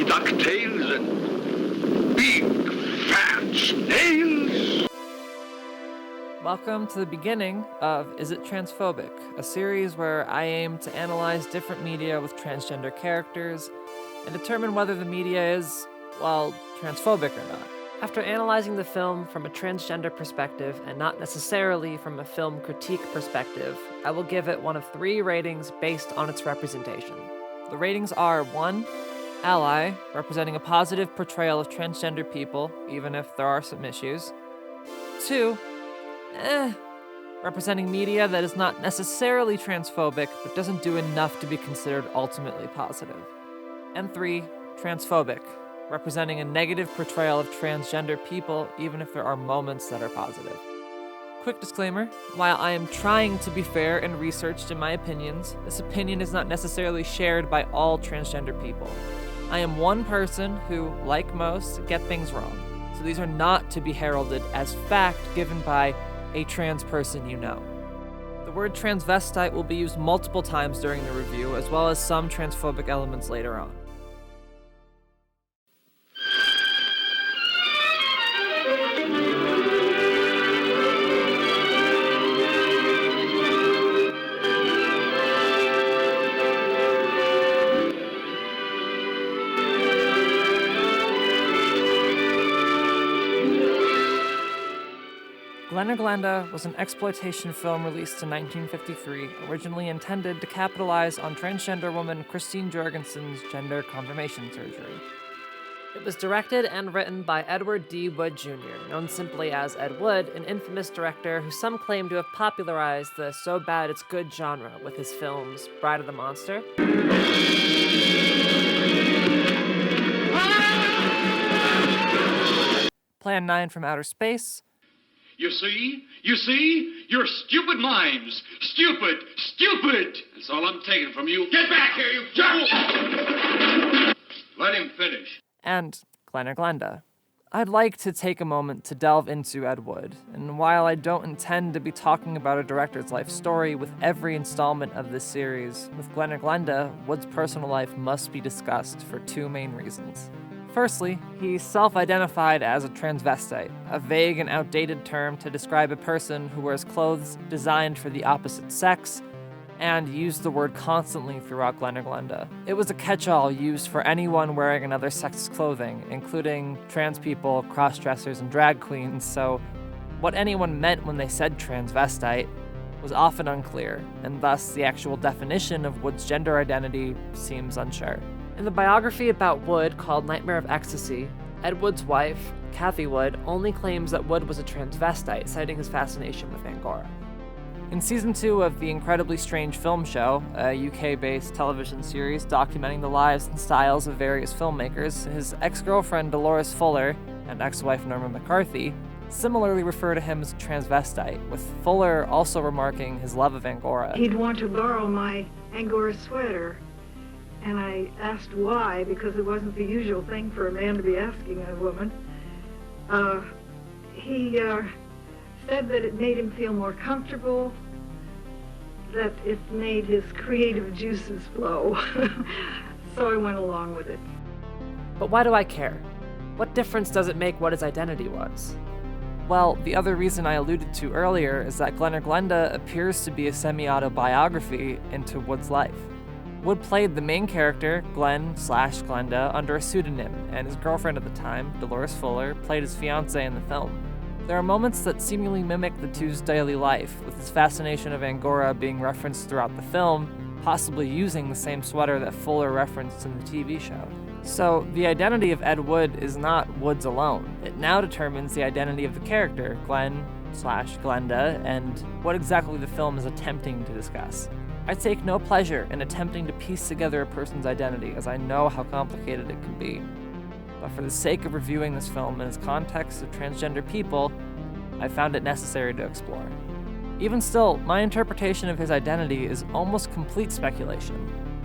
ducktails and big fat snails. Welcome to the beginning of Is It Transphobic, a series where I aim to analyze different media with transgender characters and determine whether the media is, well, transphobic or not. After analyzing the film from a transgender perspective and not necessarily from a film critique perspective, I will give it one of 3 ratings based on its representation. The ratings are 1, ally, representing a positive portrayal of transgender people, even if there are some issues. 2, representing media that is not necessarily transphobic, but doesn't do enough to be considered ultimately positive. And 3, transphobic, representing a negative portrayal of transgender people, even if there are moments that are positive. Quick disclaimer, while I am trying to be fair and researched in my opinions, this opinion is not necessarily shared by all transgender people. I am one person who, like most, get things wrong, so these are not to be heralded as fact given by a trans person you know. The word transvestite will be used multiple times during the review, as well as some transphobic elements later on. Glen or Glenda was an exploitation film released in 1953, originally intended to capitalize on transgender woman Christine Jorgensen's gender confirmation surgery. It was directed and written by Edward D. Wood Jr., known simply as Ed Wood, an infamous director who some claim to have popularized the so bad it's good genre with his films Bride of the Monster, Plan 9 from Outer Space, You see? You're stupid minds. Stupid! That's all I'm taking from you. Get back here, you jerk! Let him finish. and Glen or Glenda. I'd like to take a moment to delve into Ed Wood, and while I don't intend to be talking about a director's life story with every installment of this series, with Glen or Glenda, Wood's personal life must be discussed for 2 main reasons. Firstly, he self-identified as a transvestite, a vague and outdated term to describe a person who wears clothes designed for the opposite sex, and used the word constantly throughout Glen or Glenda. It was a catch-all used for anyone wearing another sex's clothing, including trans people, cross-dressers, and drag queens, so what anyone meant when they said transvestite was often unclear, and thus the actual definition of Wood's gender identity seems unsure. In the biography about Wood called Nightmare of Ecstasy, Ed Wood's wife, Kathy Wood, only claims that Wood was a transvestite, citing his fascination with Angora. In Season 2 of The Incredibly Strange Film Show, a UK-based television series documenting the lives and styles of various filmmakers, his ex-girlfriend Dolores Fuller and ex-wife Norma McCarthy similarly refer to him as a transvestite, with Fuller also remarking his love of Angora. He'd want to borrow my Angora sweater, and I asked why, because it wasn't the usual thing for a man to be asking a woman. He said that it made him feel more comfortable, that it made his creative juices flow. So I went along with it. But why do I care? What difference does it make what his identity was? Well, the other reason I alluded to earlier is that Glen or Glenda appears to be a semi-autobiography into Wood's life. Wood played the main character, Glen/Glenda, under a pseudonym, and his girlfriend at the time, Dolores Fuller, played his fiancée in the film. There are moments that seemingly mimic the two's daily life, with his fascination of Angora being referenced throughout the film, possibly using the same sweater that Fuller referenced in the TV show. So, the identity of Ed Wood is not Wood's alone. It now determines the identity of the character, Glen/Glenda, and what exactly the film is attempting to discuss. I take no pleasure in attempting to piece together a person's identity, as I know how complicated it can be. But for the sake of reviewing this film in its context of transgender people, I found it necessary to explore. Even still, my interpretation of his identity is almost complete speculation.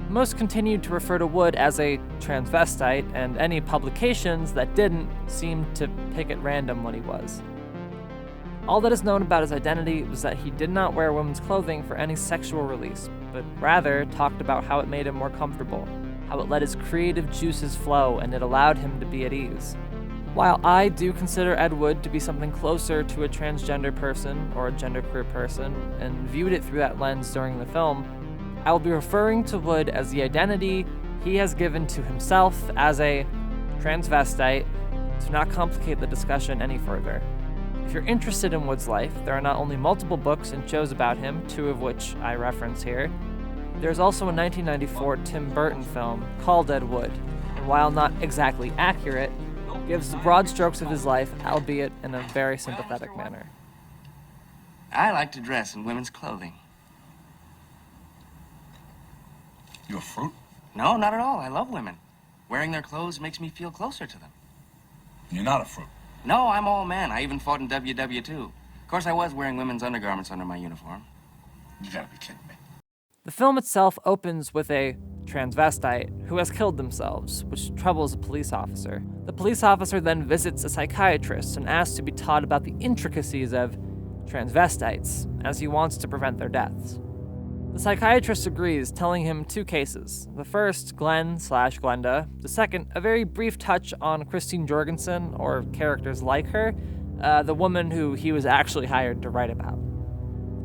Most continued to refer to Wood as a transvestite, and any publications that didn't seemed to pick at random what he was. All that is known about his identity was that he did not wear women's clothing for any sexual release, but rather talked about how it made him more comfortable, how it let his creative juices flow and it allowed him to be at ease. While I do consider Ed Wood to be something closer to a transgender person or a genderqueer person, and viewed it through that lens during the film, I will be referring to Wood as the identity he has given to himself as a transvestite to not complicate the discussion any further. If you're interested in Wood's life, there are not only multiple books and shows about him, 2 of which I reference here, there's also a 1994 Tim Burton film called Ed Wood, and while not exactly accurate, gives the broad strokes of his life, albeit in a very sympathetic manner. I like to dress in women's clothing. You a fruit? No, not at all. I love women. Wearing their clothes makes me feel closer to them. You're not a fruit. No, I'm all man. I even fought in WW2. Of course, I was wearing women's undergarments under my uniform. You gotta be kidding me. The film itself opens with a transvestite who has killed themselves, which troubles a police officer. The police officer then visits a psychiatrist and asks to be taught about the intricacies of transvestites, as he wants to prevent their deaths. The psychiatrist agrees, telling him 2 cases. The first, Glen/Glenda. The second, a very brief touch on Christine Jorgensen, or characters like her, the woman who he was actually hired to write about.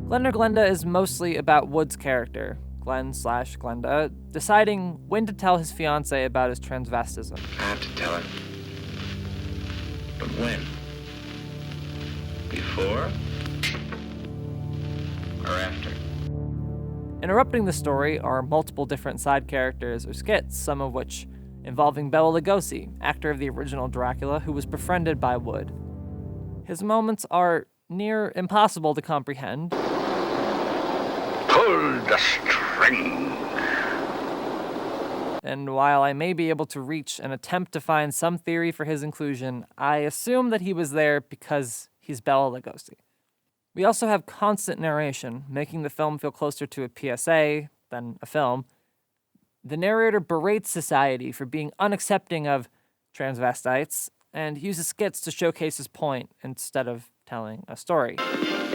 Glenda is mostly about Wood's character, Glen/Glenda, deciding when to tell his fiancée about his transvestism. I have to tell her. But when? Before? Or after? Interrupting the story are multiple different side characters or skits, some of which involving Bela Lugosi, actor of the original Dracula, who was befriended by Wood. His moments are near impossible to comprehend. Pull the string. And while I may be able to reach and attempt to find some theory for his inclusion, I assume that he was there because he's Bela Lugosi. We also have constant narration, making the film feel closer to a PSA than a film. The narrator berates society for being unaccepting of transvestites and uses skits to showcase his point instead of telling a story.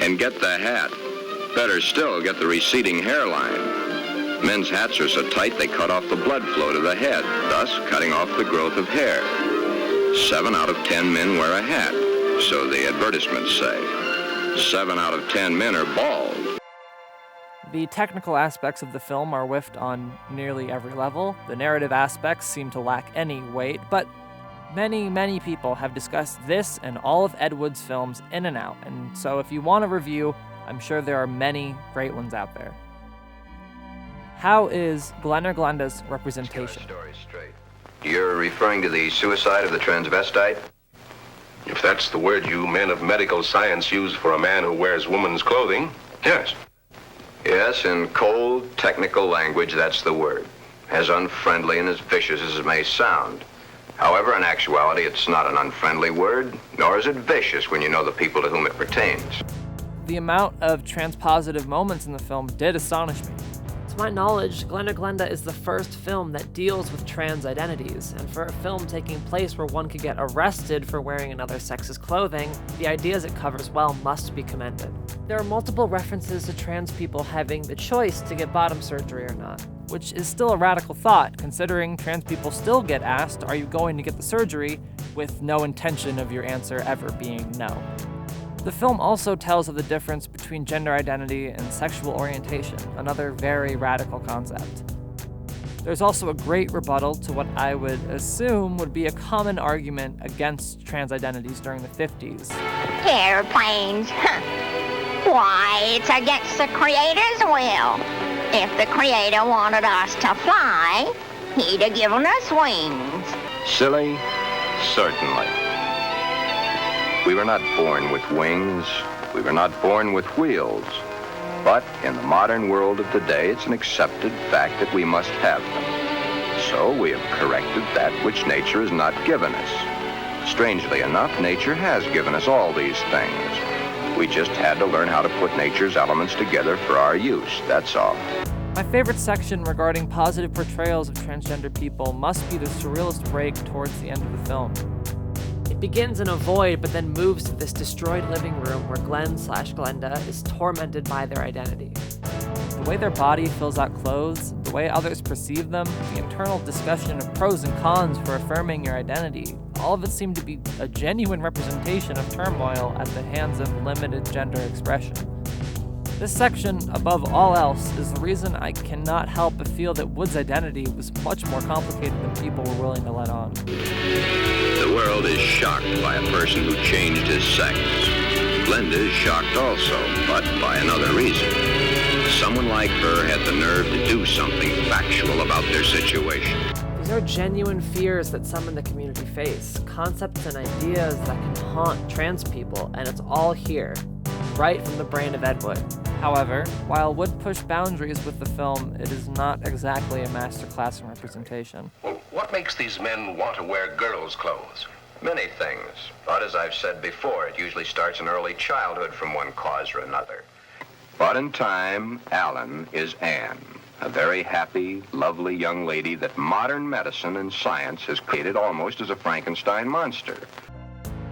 And get the hat. Better still, get the receding hairline. Men's hats are so tight they cut off the blood flow to the head, thus cutting off the growth of hair. 7 out of 10 men wear a hat, so the advertisements say. 7 out of 10 men are bald. The technical aspects of the film are whiffed on nearly every level. The narrative aspects seem to lack any weight, but many people have discussed this and all of Ed Wood's films in and out, and so if you want a review, I'm sure there are many great ones out there. How is Glen or Glenda's representation? You're referring to the suicide of the transvestite? If that's the word you men of medical science use for a man who wears woman's clothing, yes. Yes, in cold, technical language, that's the word. As unfriendly and as vicious as it may sound. However, in actuality, it's not an unfriendly word, nor is it vicious when you know the people to whom it pertains. The amount of transpositive moments in the film did astonish me. To my knowledge, Glen or Glenda is the first film that deals with trans identities, and for a film taking place where one could get arrested for wearing another sex's clothing, the ideas it covers well must be commended. There are multiple references to trans people having the choice to get bottom surgery or not, which is still a radical thought, considering trans people still get asked, are you going to get the surgery, with no intention of your answer ever being no. The film also tells of the difference between gender identity and sexual orientation, another very radical concept. There's also a great rebuttal to what I would assume would be a common argument against trans identities during the 50s. Airplanes, why, it's against the Creator's will. If the Creator wanted us to fly, he'd have given us wings. Silly? Certainly. We were not born with wings. We were not born with wheels. But in the modern world of today, it's an accepted fact that we must have them. So we have corrected that which nature has not given us. Strangely enough, nature has given us all these things. We just had to learn how to put nature's elements together for our use, that's all. My favorite section regarding positive portrayals of transgender people must be the surrealist break towards the end of the film. It begins in a void, but then moves to this destroyed living room where Glen/Glenda is tormented by their identity. The way their body fills out clothes, the way others perceive them, the internal discussion of pros and cons for affirming your identity, all of it seemed to be a genuine representation of turmoil at the hands of limited gender expression. This section, above all else, is the reason I cannot help but feel that Wood's identity was much more complicated than people were willing to let on. The world is shocked by a person who changed his sex. Glenda is shocked also, but by another reason. Someone like her had the nerve to do something factual about their situation. These are genuine fears that some in the community face, concepts and ideas that can haunt trans people, and it's all here, right from the brain of Ed Wood. However, while Wood pushed boundaries with the film, it is not exactly a masterclass in representation. Well, what makes these men want to wear girls' clothes? Many things, but as I've said before, it usually starts in early childhood from one cause or another. But in time, Alan is Anne, a very happy, lovely young lady that modern medicine and science has created almost as a Frankenstein monster.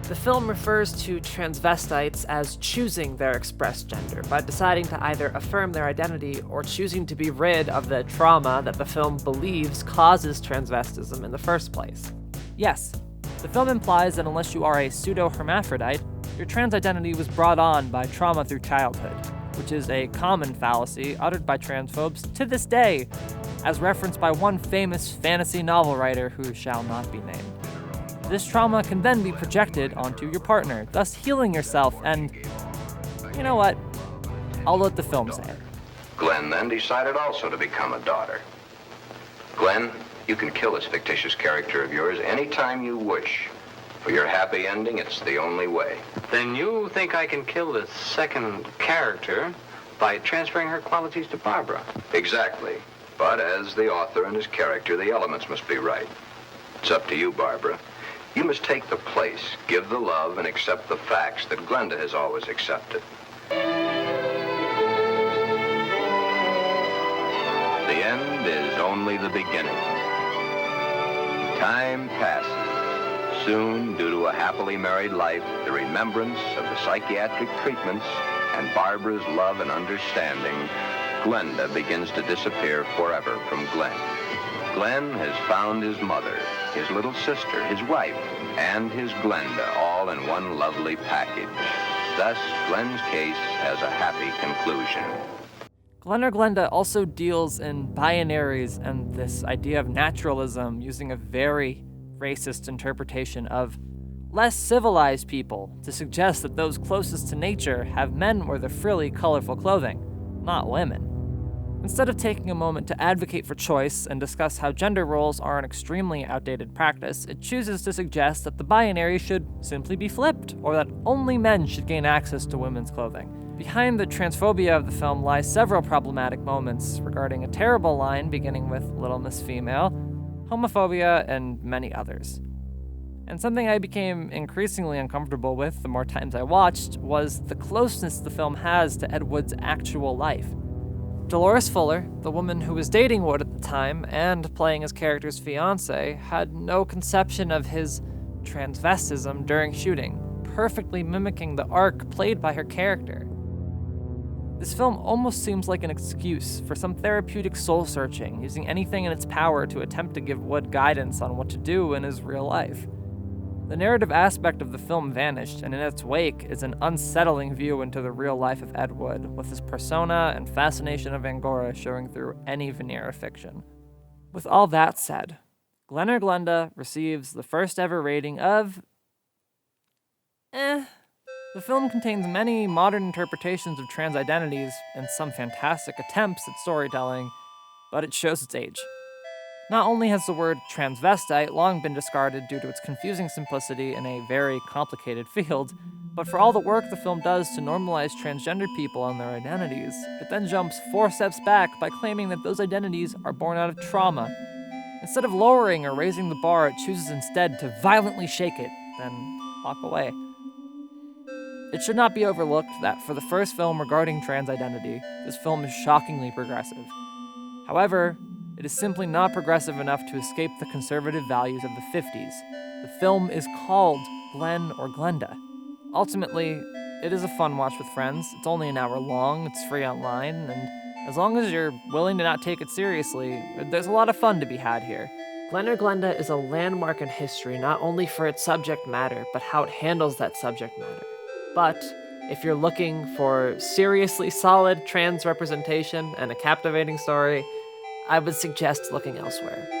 The film refers to transvestites as choosing their expressed gender by deciding to either affirm their identity or choosing to be rid of the trauma that the film believes causes transvestism in the first place. Yes, the film implies that unless you are a pseudo-hermaphrodite, your trans identity was brought on by trauma through childhood, which is a common fallacy uttered by transphobes to this day, as referenced by one famous fantasy novel writer who shall not be named. This trauma can then be projected onto your partner, thus healing yourself, and you know what? I'll let the film say it. Glen then decided also to become a daughter. Glen, you can kill this fictitious character of yours anytime you wish. For your happy ending, it's the only way. Then you think I can kill this second character by transferring her qualities to Barbara? Exactly. But as the author and his character, the elements must be right. It's up to you, Barbara. You must take the place, give the love, and accept the facts that Glenda has always accepted. The end is only the beginning. Time passes. Soon, due to a happily married life, the remembrance of the psychiatric treatments, and Barbara's love and understanding, Glenda begins to disappear forever from Glen. Glen has found his mother, his little sister, his wife, and his Glenda, all in one lovely package. Thus, Glen's case has a happy conclusion. Glen or Glenda also deals in binaries and this idea of naturalism using a very racist interpretation of less civilized people to suggest that those closest to nature have men wear the frilly, colorful clothing, not women. Instead of taking a moment to advocate for choice and discuss how gender roles are an extremely outdated practice, it chooses to suggest that the binary should simply be flipped, or that only men should gain access to women's clothing. Behind the transphobia of the film lie several problematic moments regarding a terrible line beginning with Little Miss Female, homophobia, and many others. And something I became increasingly uncomfortable with the more times I watched was the closeness the film has to Ed Wood's actual life. Dolores Fuller, the woman who was dating Wood at the time and playing his character's fiancée, had no conception of his transvestism during shooting, perfectly mimicking the arc played by her character. This film almost seems like an excuse for some therapeutic soul-searching, using anything in its power to attempt to give Wood guidance on what to do in his real life. The narrative aspect of the film vanished, and in its wake is an unsettling view into the real life of Ed Wood, with his persona and fascination of Angora showing through any veneer of fiction. With all that said, Glen or Glenda receives the first ever rating of The film contains many modern interpretations of trans identities and some fantastic attempts at storytelling, but it shows its age. Not only has the word transvestite long been discarded due to its confusing simplicity in a very complicated field, but for all the work the film does to normalize transgender people and their identities, it then jumps 4 steps back by claiming that those identities are born out of trauma. Instead of lowering or raising the bar, it chooses instead to violently shake it, then walk away. It should not be overlooked that for the first film regarding trans identity, this film is shockingly progressive. However, it is simply not progressive enough to escape the conservative values of the 50s. The film is called Glen or Glenda. Ultimately, it is a fun watch with friends. It's only an hour long, it's free online, and As long as you're willing to not take it seriously, there's a lot of fun to be had here. Glen or Glenda is a landmark in history not only for its subject matter, but how it handles that subject matter. But if you're looking for seriously solid trans representation and a captivating story, I would suggest looking elsewhere.